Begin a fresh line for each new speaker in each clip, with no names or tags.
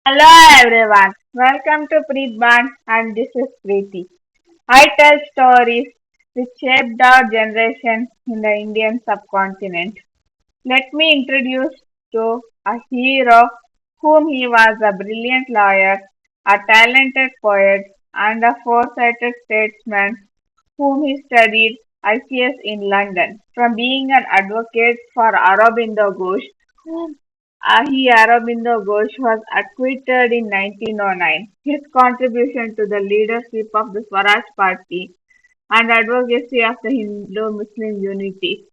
Hello everyone, welcome to Preetbond and this is Preethi. I tell stories which shaped our generation in the Indian subcontinent. Let me introduce to a hero whom he was a brilliant lawyer, a talented poet and a foresighted statesman whom he studied ICS in London. From being an advocate for Aurobindo Ghosh, Aurobindo Ghosh was acquitted in 1909. His contribution to the leadership of the Swaraj Party and advocacy of the Hindu-Muslim unity.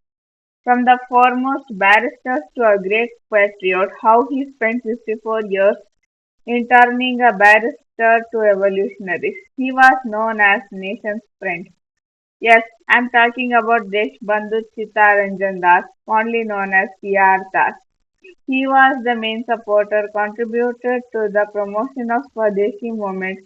From the foremost barristers to a great patriot, how he spent 54 years in turning a barrister to revolutionary. He was known as nation's friend. Yes, I'm talking about Deshbandhu Chittaranjan Das, fondly known as PR Das. He was the main supporter, contributed to the promotion of Swadeshi movement.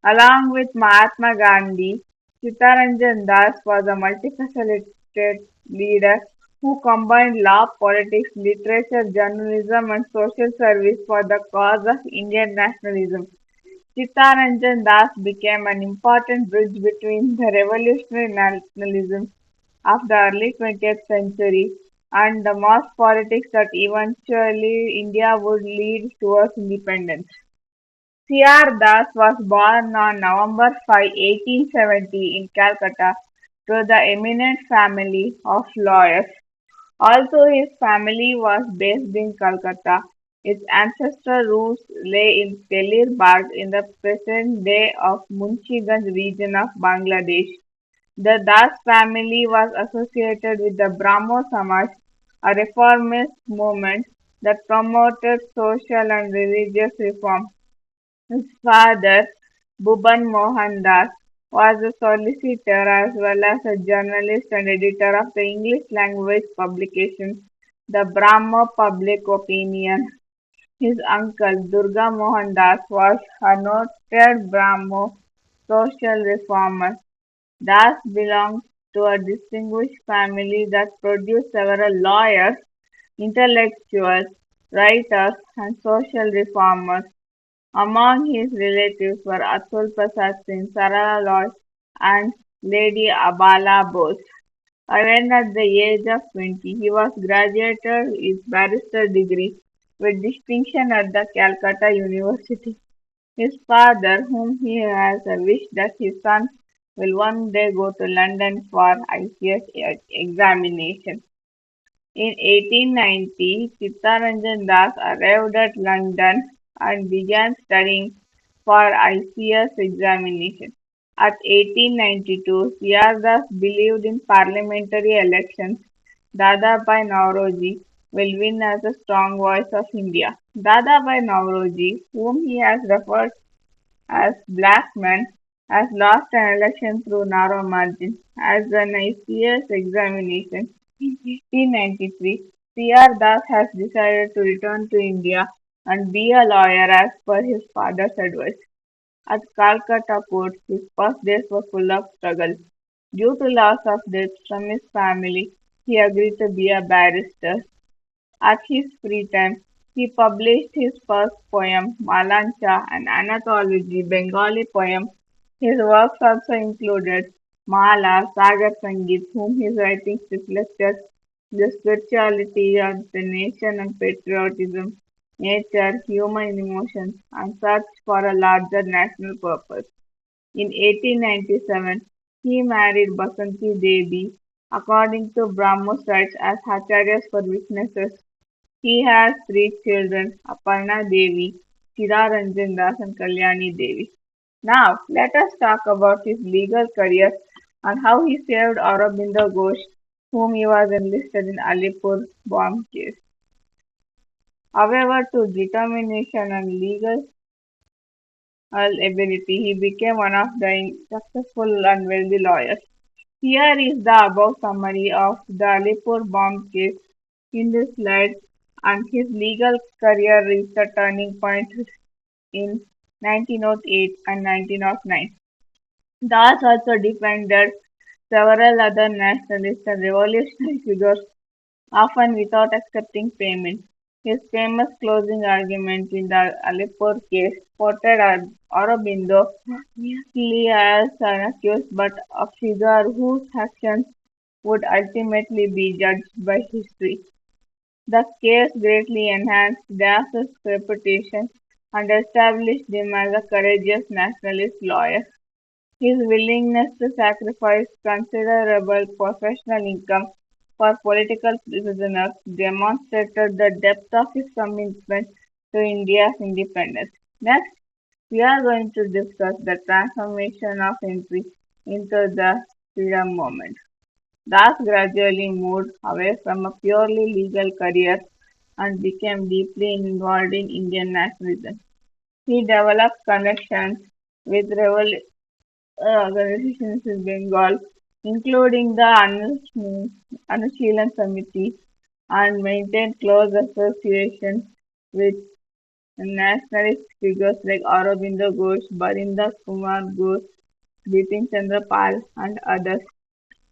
Along with Mahatma Gandhi, Chittaranjan Das was a multifaceted leader who combined law, politics, literature, journalism, and social service for the cause of Indian nationalism. Chittaranjan Das became an important bridge between the revolutionary nationalism of the early 20th century and the mass politics that eventually India would lead towards independence. C.R. Das was born on November 5, 1870 in Calcutta to the eminent family of lawyers. Although his family was based in Calcutta, its ancestral roots lay in Telir in the present day of Munshiganj region of Bangladesh. The Das family was associated with the Brahmo Samaj, a reformist movement that promoted social and religious reform. His father, Bhuban Mohan Das, was a solicitor as well as a journalist and editor of the English language publication The Brahmo Public Opinion. His uncle, Durga Mohan Das, was a noted Brahmo social reformer. Das belonged to a distinguished family that produced several lawyers, intellectuals, writers, and social reformers. Among his relatives were Atul Prasad Singh, Sarala Roy, and Lady Abala Bose. When at the age of 20, he was graduated with barrister degree with distinction at the Calcutta University. His father, whom he has wished that his son will one day go to London for ICS examination. In 1890, Chittaranjan Das arrived at London and began studying for ICS examination. At 1892, C.R. Das believed in parliamentary elections. Dadabhai Nauroji will win as a strong voice of India. Dadabhai Nauroji, whom he has referred as black man, has lost an election through narrow margin. As an ICS examination in 1893, C.R. Das has decided to return to India and be a lawyer as per his father's advice. At Calcutta court, his first days were full of struggle. Due to loss of debts from his family, he agreed to be a barrister. At his free time, he published his first poem, Malancha, an anthology Bengali poem. His works also included Mala, Sagar Sangeet, whom his writings reflected the spirituality of the nation and patriotism, nature, human emotions, and search for a larger national purpose. In 1897, he married Basanti Devi according to Brahmo rites as acharyas for witnesses. He has three children, Aparna Devi, Chiraranjan Das and Kalyani Devi. Now, let us talk about his legal career and how he saved Aurobindo Ghosh, whom he was enlisted in Alipur bomb case. However, through determination and legal ability, he became one of the successful and wealthy lawyers. Here is the above summary of the Alipur bomb case in this slide, and his legal career reached a turning point in 1908 and 1909. Das also defended several other nationalist and revolutionary figures, often without accepting payment. His famous closing argument in the Alipur case portrayed Aurobindo merely as an accused but a figure whose actions would ultimately be judged by history. The case greatly enhanced Das's reputation and established him as a courageous nationalist lawyer. His willingness to sacrifice considerable professional income for political prisoners demonstrated the depth of his commitment to India's independence. Next, we are going to discuss the transformation of entry into the freedom movement. Das gradually moved away from a purely legal career and became deeply involved in Indian nationalism. He developed connections with organizations in Bengal, including the Anushīlan Samiti, and maintained close association with nationalist figures like Aurobindo Ghosh, Barinder Kumar Ghosh, Bipin Chandra Pal, and others.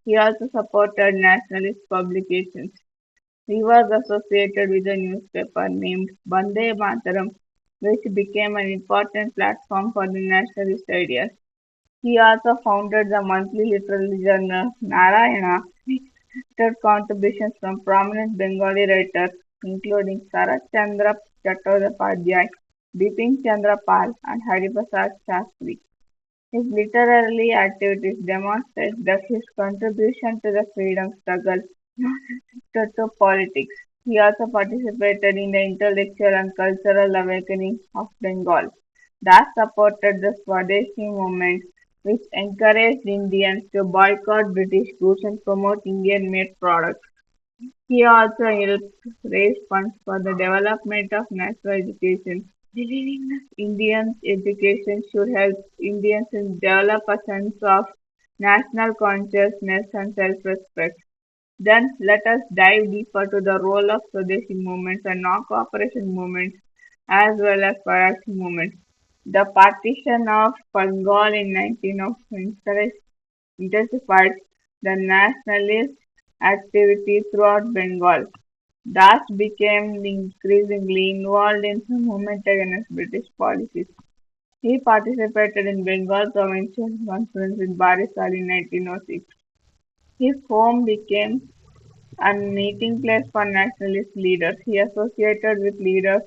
He also supported nationalist publications. He was associated with a newspaper named Bande Mataram, which became an important platform for the nationalist ideas. He also founded the monthly literary journal Narayana, which accepted contributions from prominent Bengali writers including Sarat Chandra Chattopadhyay, Bipin Chandra Pal, and Hariprasad Shastri. His literary activities demonstrate that his contribution to the freedom struggle was restricted to politics. He also participated in the intellectual and cultural awakening of Bengal. Das supported the Swadeshi movement, which encouraged Indians to boycott British goods and promote Indian-made products. He also helped raise funds for the development of national education, believing that Indian education should help Indians develop a sense of national consciousness and self-respect. Then let us dive deeper to the role of Swadeshi movements and non-cooperation movements as well as Swaraj movements. The partition of Bengal in 1904 intensified the nationalist activity throughout Bengal. Das became increasingly involved in the movement against British policies. He participated in Bengal Provincial Conference in Barisal in 1906. His home became a meeting place for nationalist leaders. He associated with leaders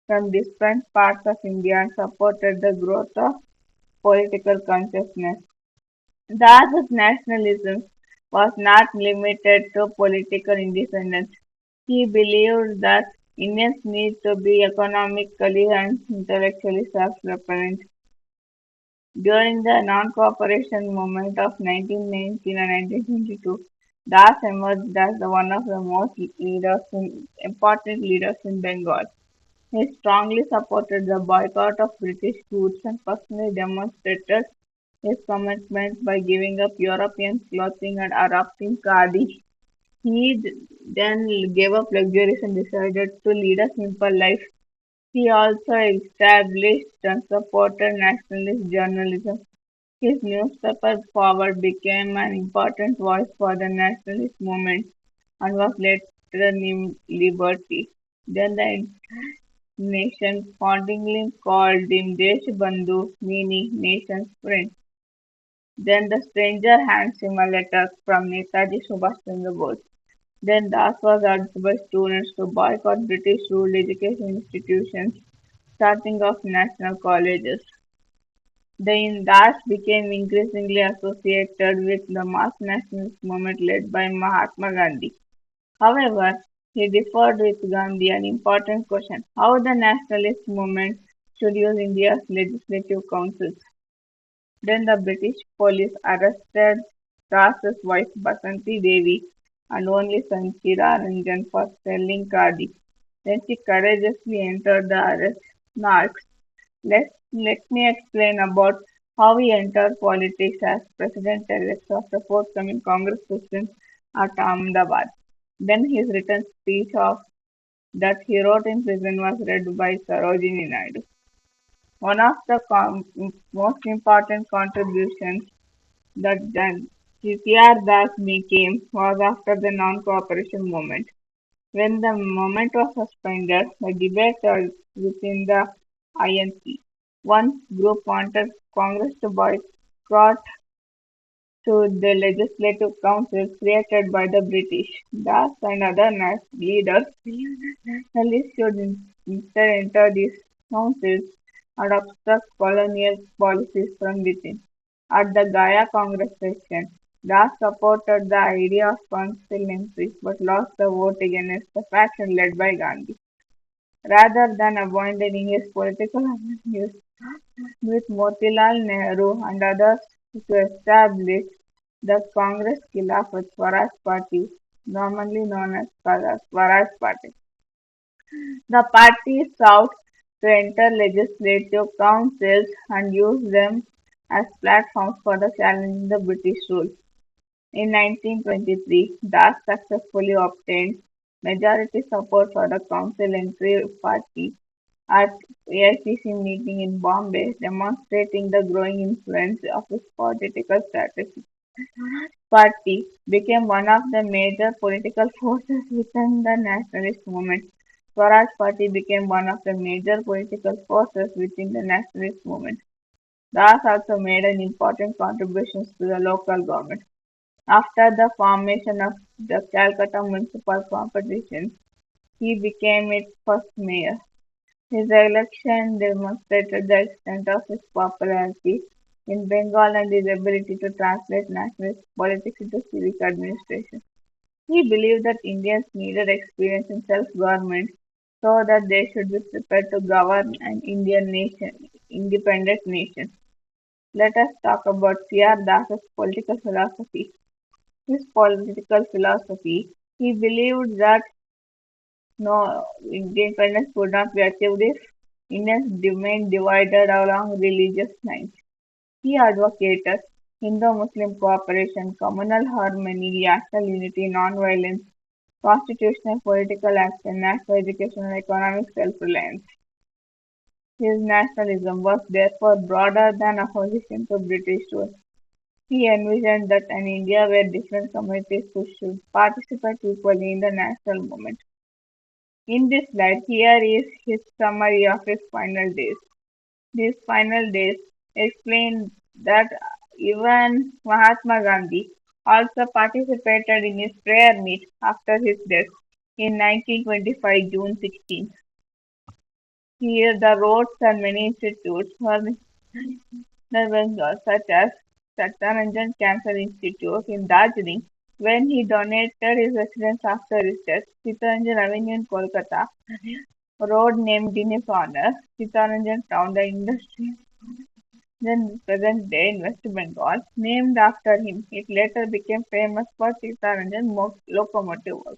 from different parts of India and supported the growth of political consciousness. Dasa's nationalism was not limited to political independence. He believed that Indians need to be economically and intellectually self-reliant. During the non-cooperation movement of 1919 and 1922, Das emerged as one of the most important leaders in Bengal. He strongly supported the boycott of British goods and personally demonstrated his commitment by giving up European clothing and adopting khadi. Then gave up luxuries and decided to lead a simple life. He also established and supported nationalist journalism. His newspaper Forward became an important voice for the nationalist movement and was later named Liberty. Then the nation fondly called him Deshbandhu, meaning nation's friend. Then the stranger hands him a letter from Netaji Subhash Chandra Bose. Then Das was urged by students to boycott British-ruled education institutions, starting off national colleges. The Das became increasingly associated with the mass nationalist movement led by Mahatma Gandhi. However, he differed with Gandhi an important question: how the nationalist movement should use India's legislative councils. Then the British police arrested Das's wife Basanti Devi and only son Chittaranjan for selling khadi. Then she courageously entered the arrest. Now, let me explain about how he entered politics as president-elect of the forthcoming Congress President at Ahmedabad. Then his written speech of that he wrote in prison was read by Sarojini Naidu. One of the most important contributions that G.T.R. Das became was after the non-cooperation movement. When the movement was suspended, the debate within the INC. One group wanted Congress to boycott to the legislative councils created by the British. Das and other leaders believed that nationalists should instead enter these councils and obstruct colonial policies from within. At the Gaya Congress session, Das supported the idea of council entry but lost the vote against the faction led by Gandhi. Rather than abandoning his political avenues with Motilal Nehru and others to establish the Congress Khilafat Swaraj Party, commonly known as Swaraj Party. The party sought to enter legislative councils and use them as platforms for the challenging the British rule. In 1923, Das successfully obtained majority support for the council entry party at AICC meeting in Bombay, demonstrating the growing influence of his political strategy. Party became one of the major political forces within the nationalist movement. Swaraj Party became one of the major political forces within the nationalist movement. Das also made an important contributions to the local government. After the formation of the Calcutta Municipal Corporation, he became its first mayor. His election demonstrated the extent of his popularity in Bengal and his ability to translate nationalist politics into civic administration. He believed that Indians needed experience in self-government so that they should be prepared to govern an independent nation. Let us talk about C.R. Das's political philosophy. His political philosophy, he believed that no independence could not be achieved if Indians remained divided along religious lines. He advocated Hindu-Muslim cooperation, communal harmony, national unity, non-violence, constitutional political action, national education and economic self-reliance. His nationalism was therefore broader than opposition to British rule. He envisioned that an India where different communities should participate equally in the national movement. In this slide, here is his summary of his final days. These final days explain that even Mahatma Gandhi also participated in his prayer meet after his death in 1925 June 16. Here the roads and many institutes were the Bengal, such as Chittaranjan Cancer Institute in Darjeeling, when he donated his residence after his death. Chittaranjan Avenue in Kolkata, a road named in his honor, Chittaranjan Town, the industry then present day in West Bengal, named after him. It later became famous for Chittaranjan locomotive work.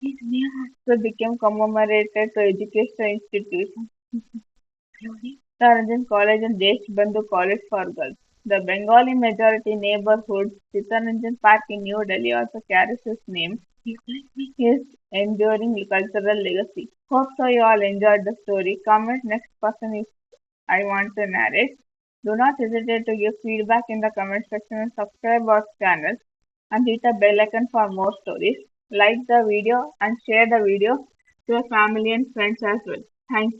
His name also became commemorated to educational institutions, including Chittaranjan College and Deshbandhu College for Girls. The Bengali majority neighborhood Chittaranjan Park in New Delhi also carries his name, his enduring cultural legacy. Hope so you all enjoyed the story. Comment next person if I want to narrate. Do not hesitate to give feedback in the comment section and subscribe our channel and hit the bell icon for more stories. Like the video and share the video to your family and friends as well. Thank you.